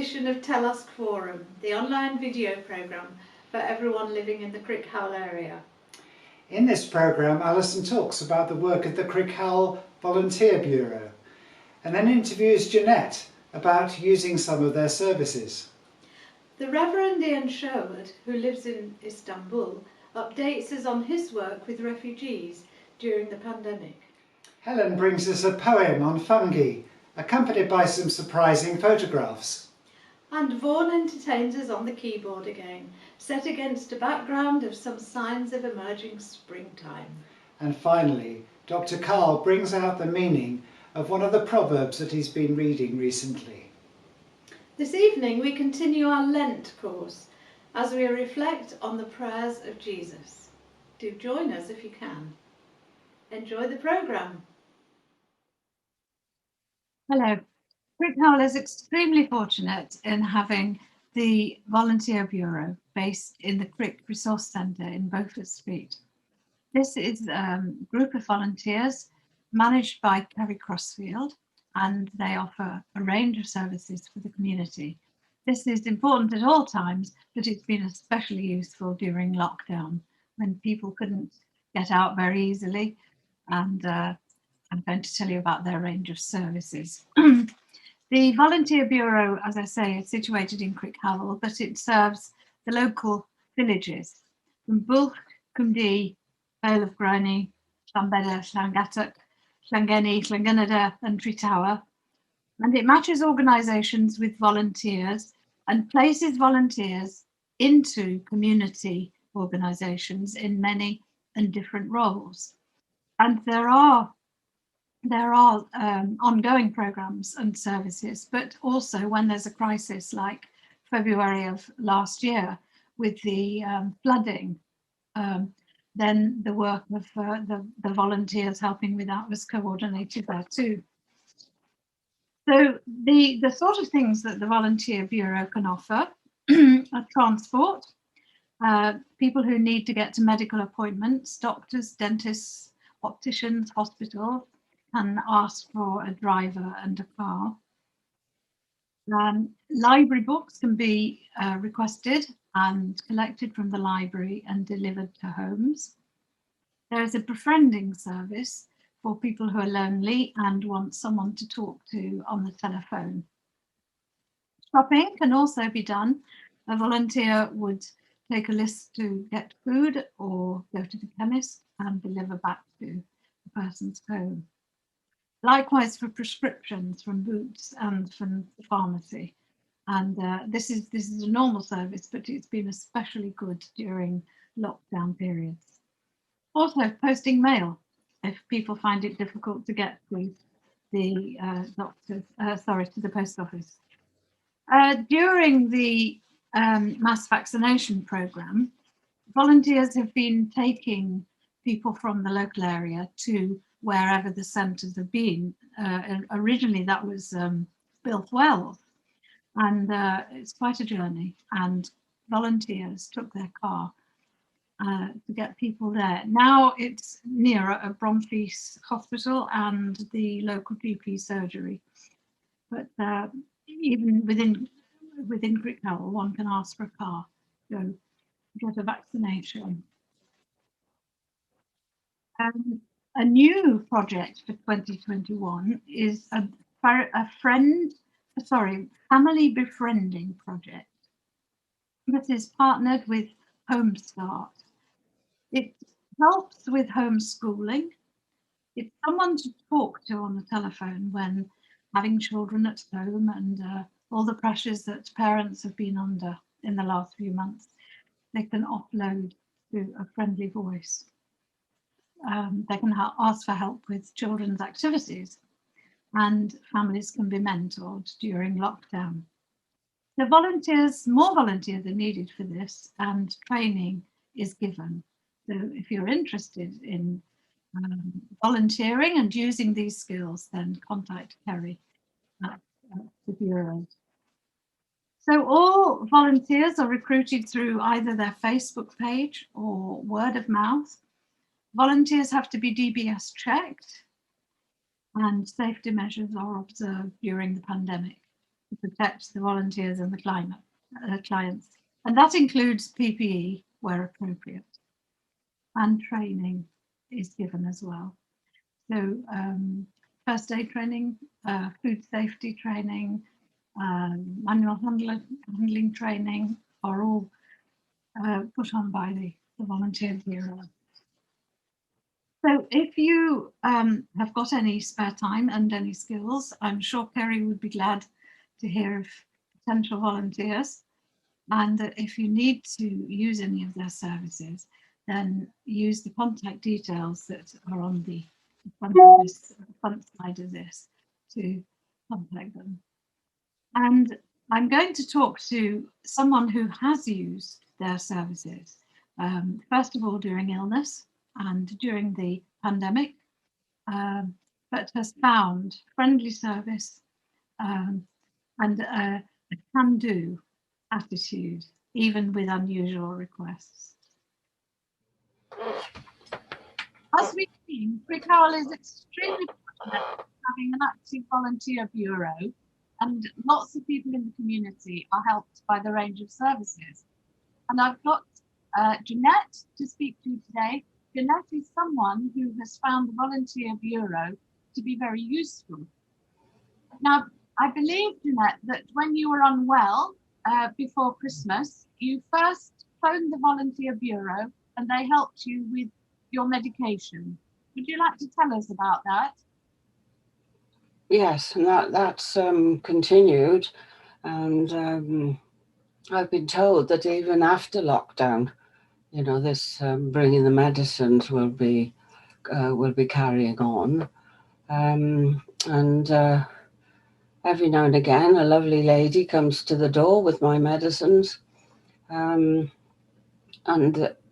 edition of Telusk Forum, the online video programme for everyone living in the Crickhowell area. In this programme, Alison talks about the work of the Crickhowell Volunteer Bureau and then interviews Jeanette about using some of their services. The Revd Ian Sherwood, who lives in Istanbul, updates us on his work with refugees during the pandemic. Helen brings us a poem on fungi, accompanied by some surprising photographs. And Vaughan entertains us on the keyboard again, set against a background of some signs of emerging springtime. And finally, Dr. Carl brings out the meaning of one of the proverbs that he's been reading recently. This evening we continue our Lent course as we reflect on the prayers of Jesus. Do join us if you can. Enjoy the programme. Hello. Crickhowell is extremely fortunate in having the Volunteer Bureau based in the Crick Resource Centre in Beaufort Street. This is a group of volunteers managed by Kerry Crossfield, and they offer a range of services for the community. This is important at all times, but it's been especially useful during lockdown when people couldn't get out very easily, and I'm going to tell you about their range of services. The Volunteer Bureau, as I say, is situated in Crickhowell, but it serves the local villages from Bwlch, Cwmdu, Vale of Graney, Llanbedr, Llangattock, Llangeni, Llangynyder and Tritower. And it matches organisations with volunteers and places volunteers into community organisations in many and different roles. And there are ongoing programmes and services, but also when there's a crisis like February of last year with the flooding, then the work of the volunteers helping with that was coordinated there too. So the sort of things that the Volunteer Bureau can offer are transport, people who need to get to medical appointments, doctors, dentists, opticians, hospitals, can ask for a driver and a car. Library books can be requested and collected from the library and delivered to homes. There is a befriending service for people who are lonely and want someone to talk to on the telephone. Shopping can also be done. A volunteer would take a list to get food or go to the chemist and deliver back to the person's home. Likewise for prescriptions from Boots and from the pharmacy. And this is a normal service, but it's been especially good during lockdown periods. Also posting mail, if people find it difficult to get to the to the post office. During the mass vaccination programme, volunteers have been taking people from the local area to wherever the centres have been. Originally that was Built Wells, and it's quite a journey, and volunteers took their car to get people there. Now it's near a Bromfleece hospital and the local GP surgery, but even within Crickhowell one can ask for a car to go get a vaccination. A new project for 2021 is a family befriending project. This is partnered with Homestart. It helps with homeschooling. It's someone to talk to on the telephone when having children at home and all the pressures that parents have been under in the last few months. They can offload to a friendly voice. They can ask for help with children's activities, and families can be mentored during lockdown. The more volunteers are needed for this, and training is given. So if you're interested in volunteering and using these skills, then contact Kerry at the Bureau. So all volunteers are recruited through either their Facebook page or word of mouth. Volunteers have to be DBS checked, and safety measures are observed during the pandemic. to protect the volunteers and the clients. And that includes PPE where appropriate. And training is given as well. So first aid training, food safety training, manual handling training are all put on by the Volunteer Bureau. So if you have got any spare time and any skills, I'm sure Kerry would be glad to hear of potential volunteers. And if you need to use any of their services, then use the contact details that are on the front side of this to contact them. And I'm going to talk to someone who has used their services, first of all during illness and during the pandemic, but has found friendly service and a can-do attitude, even with unusual requests. As we've seen, Crickhowell is extremely fortunate having an active volunteer bureau, and lots of people in the community are helped by the range of services. And I've got Jeanette to speak to today. Jeanette is someone who has found the volunteer bureau to be very useful. Now, I believe, Jeanette, that when you were unwell before Christmas, you first phoned the volunteer bureau and they helped you with your medication. Would you like to tell us about that? Yes, and that's continued, and I've been told that even after lockdown, you know, this bringing the medicines will be carrying on, and every now and again a lovely lady comes to the door with my medicines, and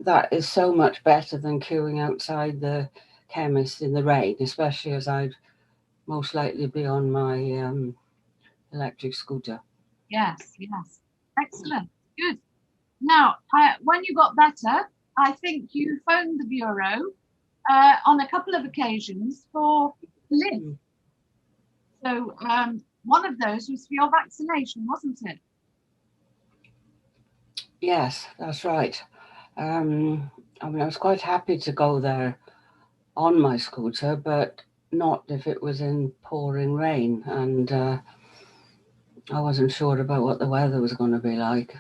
that is so much better than queuing outside the chemist in the rain, especially as I'd most likely be on my electric scooter. Yes, excellent, good. Now, when you got better, I think you phoned the bureau on a couple of occasions for lift. So one of those was for your vaccination, wasn't it? Yes, that's right. I mean, I was quite happy to go there on my scooter, but not if it was in pouring rain, and I wasn't sure about what the weather was going to be like.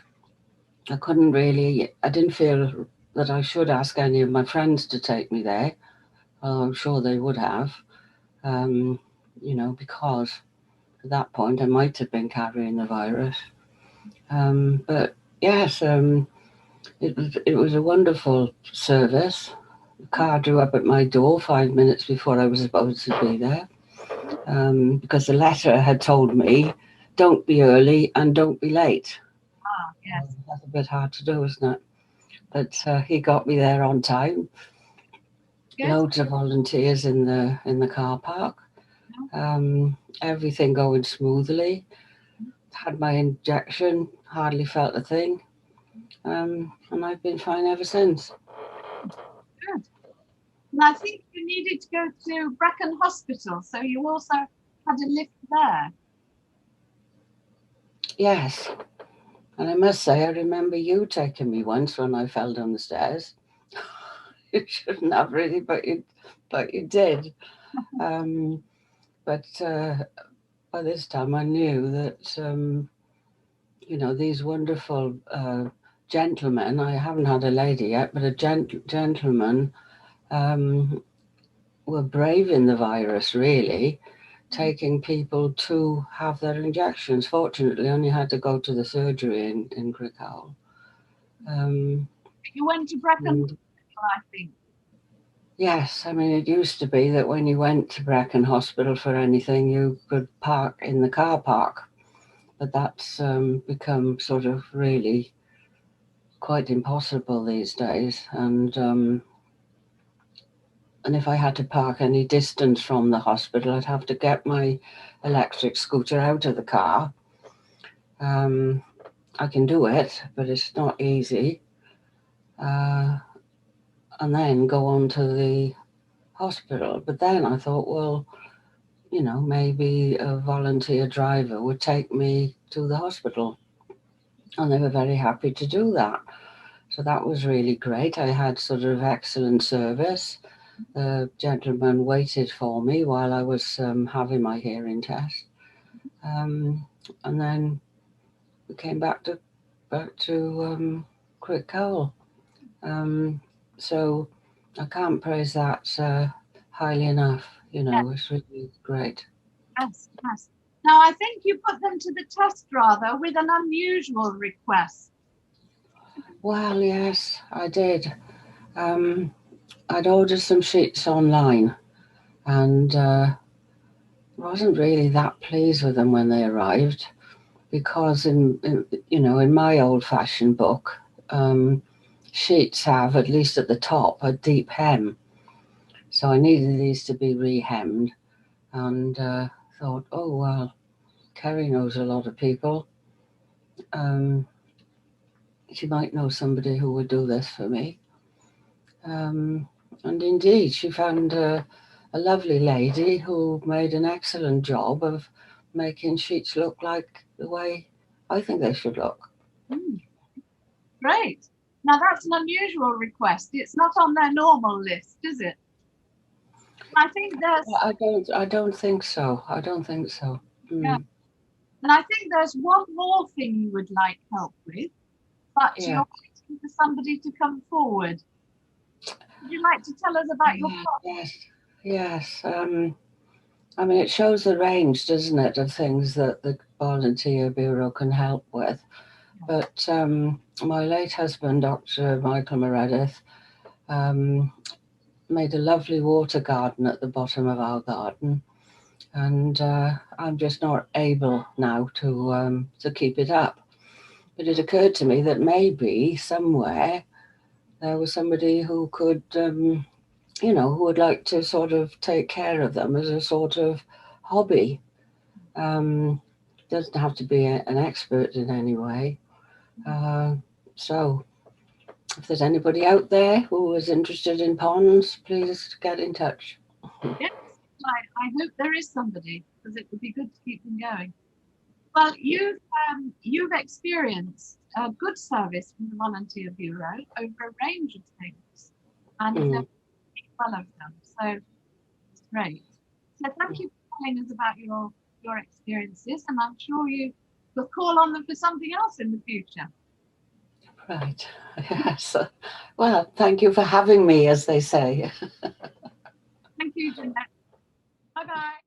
I didn't feel that I should ask any of my friends to take me there, although I'm sure they would have, you know, because at that point I might have been carrying the virus. But yes, it was a wonderful service. The car drew up at my door 5 minutes before I was supposed to be there, because the letter had told me, don't be early and don't be late. Yes. That's a bit hard to do, isn't it? But he got me there on time. Good. Loads of volunteers in the car park. Everything going smoothly. Had my injection, hardly felt a thing. And I've been fine ever since. Good. And I think you needed to go to Brecon Hospital, so you also had a lift there. Yes. And I must say, I remember you taking me once when I fell down the stairs. You shouldn't have really, but you did. But by this time I knew that, you know, these wonderful gentlemen, I haven't had a lady yet, but a gentleman were braving the virus, really, taking people to have their injections. Fortunately, I only had to go to the surgery in Crickhowell. You went to Brecon Hospital, I think. Yes, I mean, it used to be that when you went to Brecon Hospital for anything, you could park in the car park. But that's become sort of really quite impossible these days. And if I had to park any distance from the hospital, I'd have to get my electric scooter out of the car. I can do it, but it's not easy. And then go on to the hospital. But then I thought, well, maybe a volunteer driver would take me to the hospital. And they were very happy to do that. So that was really great. I had sort of excellent service. The gentleman waited for me while I was having my hearing test. And then we came back to Crickhowell. So I can't praise that highly enough. It's really great. Yes, yes. Now, I think you put them to the test rather with an unusual request. Well, yes, I did. I'd ordered some sheets online and wasn't really that pleased with them when they arrived, because in my old-fashioned book, sheets have, at least at the top, a deep hem. So I needed these to be re-hemmed, and thought, oh well, Kerry knows a lot of people. She might know somebody who would do this for me. And indeed, she found a lovely lady who made an excellent job of making sheets look like the way I think they should look. Great. Now that's an unusual request. It's not on their normal list, is it? I think there's. I don't think so. I don't think so. Yeah. And I think there's one more thing you would like help with, but you're waiting for somebody to come forward. Would you like to tell us about your project? Yes. It shows the range, doesn't it, of things that the Volunteer Bureau can help with. But my late husband, Dr. Michael Meredith, made a lovely water garden at the bottom of our garden. And I'm just not able now to keep it up. But it occurred to me that maybe somewhere there was somebody who could, who would like to sort of take care of them as a sort of hobby. Doesn't have to be an expert in any way. So if there's anybody out there who is interested in ponds, please get in touch. Yes, I hope there is somebody, because it would be good to keep them going. Well, you've experienced a good service from the Volunteer Bureau over a range of things, and well of them. So it's great. So thank you for telling us about your experiences, and I'm sure you will call on them for something else in the future. Right. Yes. Well, thank you for having me, as they say. Thank you, Jeanette. Bye-bye.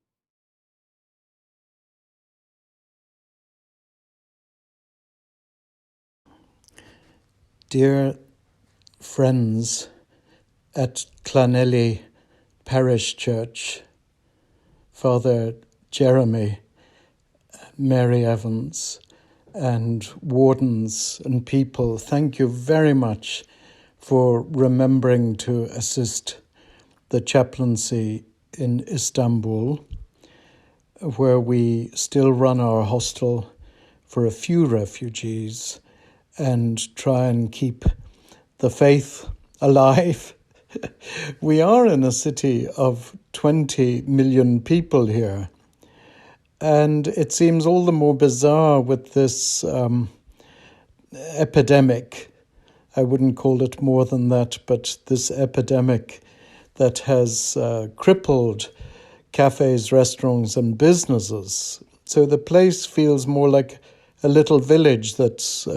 Dear friends at Llanelli Parish Church, Father Jeremy, Mary Evans, and wardens and people, thank you very much for remembering to assist the chaplaincy in Istanbul, where we still run our hostel for a few refugees and try and keep the faith alive. We are in a city of 20 million people here, and it seems all the more bizarre with this epidemic. I wouldn't call it more than that, but this epidemic that has crippled cafes, restaurants, and businesses. So the place feels more like a little village that's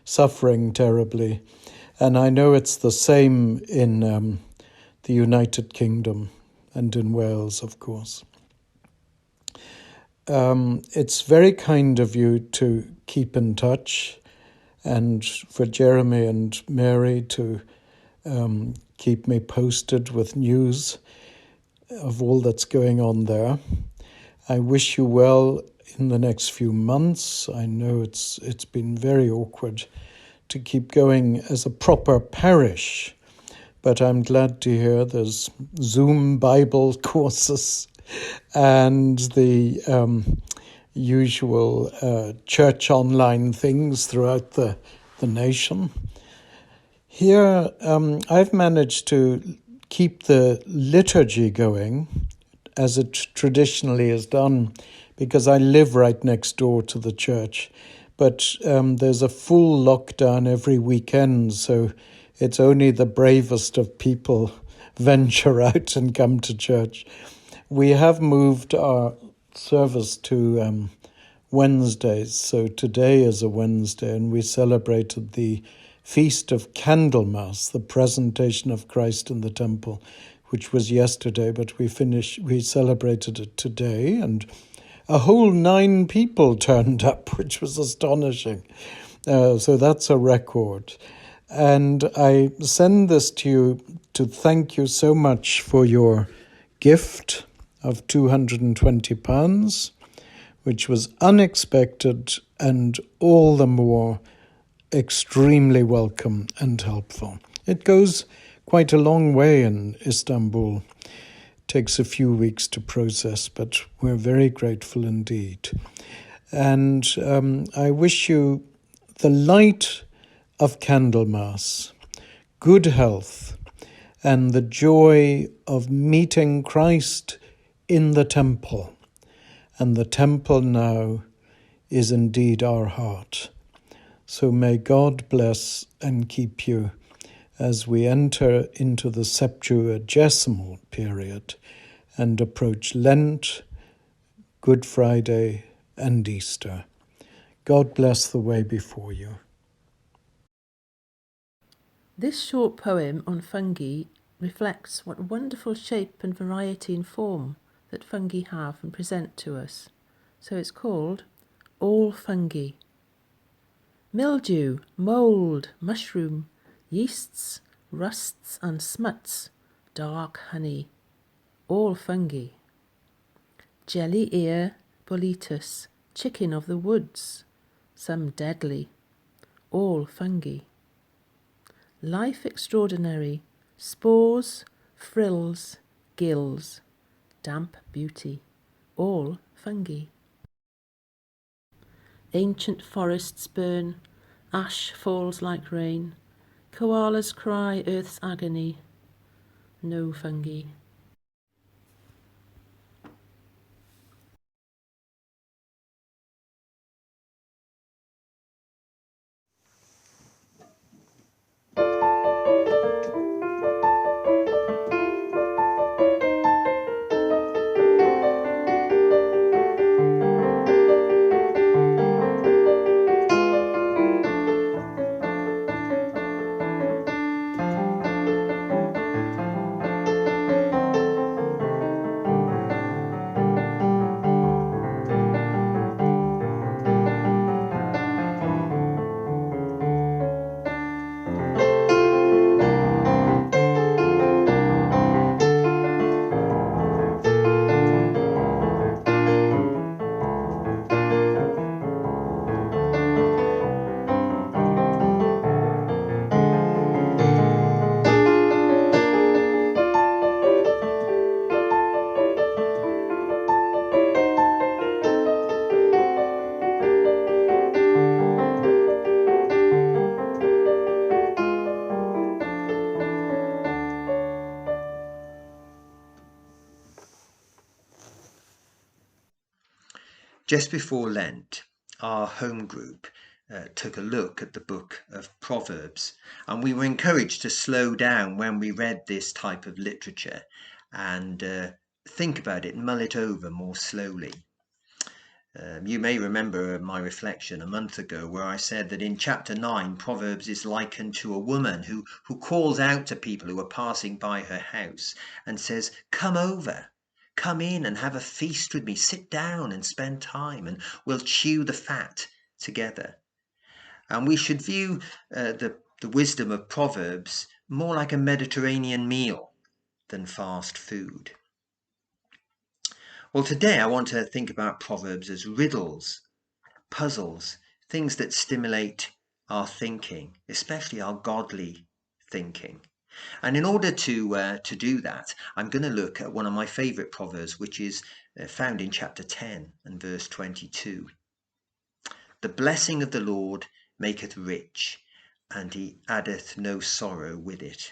suffering terribly. And I know it's the same in the United Kingdom and in Wales, of course. It's very kind of you to keep in touch, and for Jeremy and Mary to keep me posted with news of all that's going on there. I wish you well in the next few months. I know it's been very awkward to keep going as a proper parish, but I'm glad to hear there's Zoom Bible courses and the usual church online things throughout the nation. Here, I've managed to keep the liturgy going as it traditionally is done, because I live right next door to the church. But there's a full lockdown every weekend, so it's only the bravest of people venture out and come to church. We have moved our service to Wednesdays, so today is a Wednesday, and we celebrated the Feast of Candlemas, the presentation of Christ in the temple, which was yesterday, but we celebrated it today, and a whole 9 people turned up, which was astonishing. So that's a record. And I send this to you to thank you so much for your gift of £220, which was unexpected and all the more extremely welcome and helpful. It goes quite a long way in Istanbul. It takes a few weeks to process, but we're very grateful indeed. And I wish you the light of Candlemas, good health, and the joy of meeting Christ in the temple. And the temple now is indeed our heart. So may God bless and keep you as we enter into the Septuagesimal period and approach Lent, Good Friday, and Easter. God bless the way before you. This short poem on fungi reflects what wonderful shape and variety in form that fungi have and present to us. So it's called All Fungi. Mildew, mould, mushroom, yeasts, rusts and smuts, dark honey, all fungi. Jelly ear, boletus, chicken of the woods, some deadly, all fungi. Life extraordinary, spores, frills, gills, damp beauty, all fungi. Ancient forests burn, ash falls like rain, koalas cry earth's agony, no fungi. Just before Lent, our home group took a look at the book of Proverbs, and we were encouraged to slow down when we read this type of literature and think about it, mull it over more slowly. You may remember my reflection a month ago where I said that in chapter 9, Proverbs is likened to a woman who calls out to people who are passing by her house and says, "Come over. Come in and have a feast with me. Sit down and spend time and we'll chew the fat together." And we should view the wisdom of Proverbs more like a Mediterranean meal than fast food. Well, today I want to think about Proverbs as riddles, puzzles, things that stimulate our thinking, especially our godly thinking. And in order to do that, I'm going to look at one of my favourite proverbs, which is found in chapter 10 and verse 22. "The blessing of the Lord maketh rich, and he addeth no sorrow with it."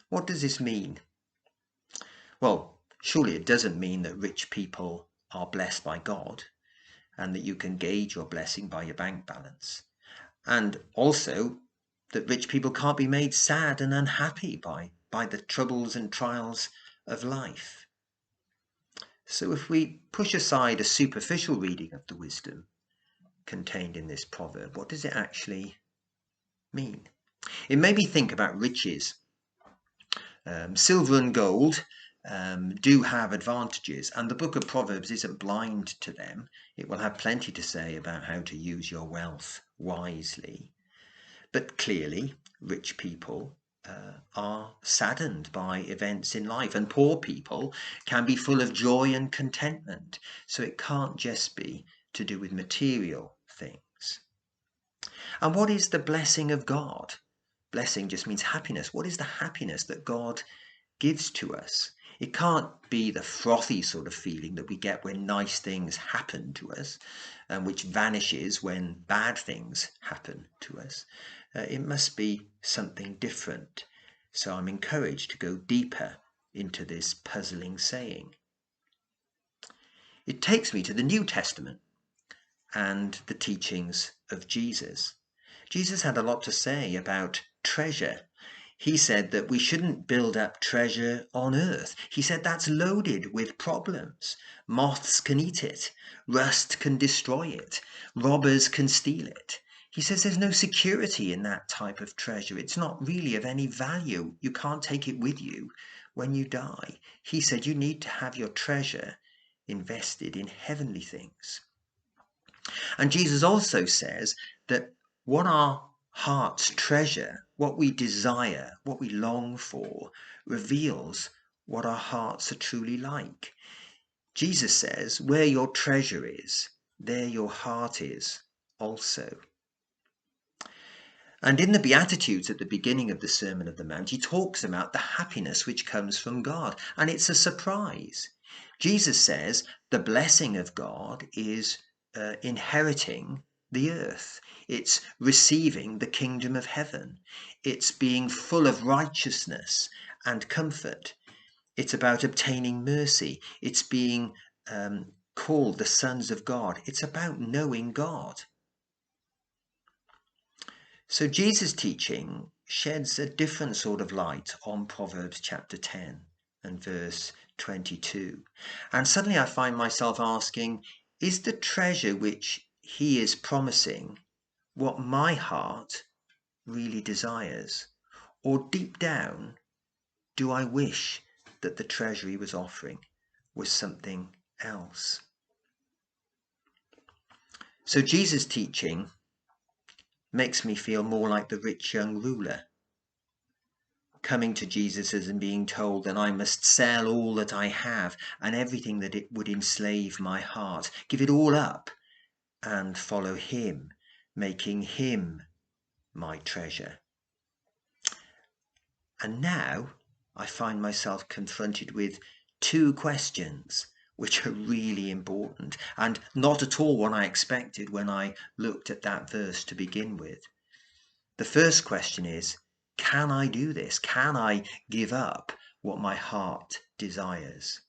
What does this mean? Well, Surely it doesn't mean that rich people are blessed by God and that you can gauge your blessing by your bank balance. And also that rich people can't be made sad and unhappy by the troubles and trials of life. So if we push aside a superficial reading of the wisdom contained in this proverb, what does it actually mean? It made me think about riches. Silver and gold do have advantages, and the book of Proverbs isn't blind to them. It will have plenty to say about how to use your wealth wisely. But clearly, rich people are saddened by events in life, and poor people can be full of joy and contentment. So it can't just be to do with material things. And what is the blessing of God? Blessing just means happiness. What is the happiness that God gives to us? It can't be the frothy sort of feeling that we get when nice things happen to us, and which vanishes when bad things happen to us. It must be something different. So I'm encouraged to go deeper into this puzzling saying. It takes me to the New Testament and the teachings of Jesus. Jesus had a lot to say about treasure. He said that we shouldn't build up treasure on earth. He said that's loaded with problems. Moths can eat it. Rust can destroy it. Robbers can steal it. He says there's no security in that type of treasure. It's not really of any value. You can't take it with you when you die. He said you need to have your treasure invested in heavenly things. And Jesus also says that what our hearts treasure, what we desire, what we long for, reveals what our hearts are truly like. Jesus says, where your treasure is, there your heart is also. And in the Beatitudes at the beginning of the Sermon on the Mount, he talks about the happiness which comes from God. And it's a surprise. Jesus says the blessing of God is inheriting the earth. It's receiving the kingdom of heaven. It's being full of righteousness and comfort. It's about obtaining mercy. It's being called the sons of God. It's about knowing God. So Jesus' teaching sheds a different sort of light on Proverbs chapter 10 and verse 22. And suddenly I find myself asking, is the treasure which he is promising what my heart really desires? Or deep down, do I wish that the treasure he was offering was something else? So Jesus' teaching makes me feel more like the rich young ruler, coming to Jesus and being told that I must sell all that I have and everything that it would enslave my heart, give it all up and follow him, making him my treasure. And now I find myself confronted with two questions which are really important and not at all what I expected when I looked at that verse to begin with. The first question is, can I do this? Can I give up what my heart desires?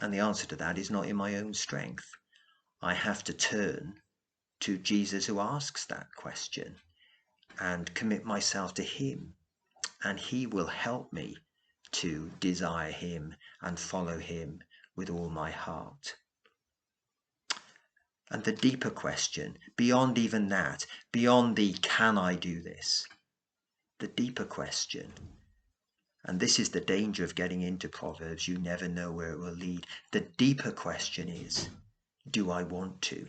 And the answer to that is not in my own strength. I have to turn to Jesus who asks that question and commit myself to him, and he will help me to desire him and follow him with all my heart. And the deeper question, beyond even that, beyond the can I do this, the deeper question, and this is the danger of getting into Proverbs, you never know where it will lead. The deeper question is, do I want to?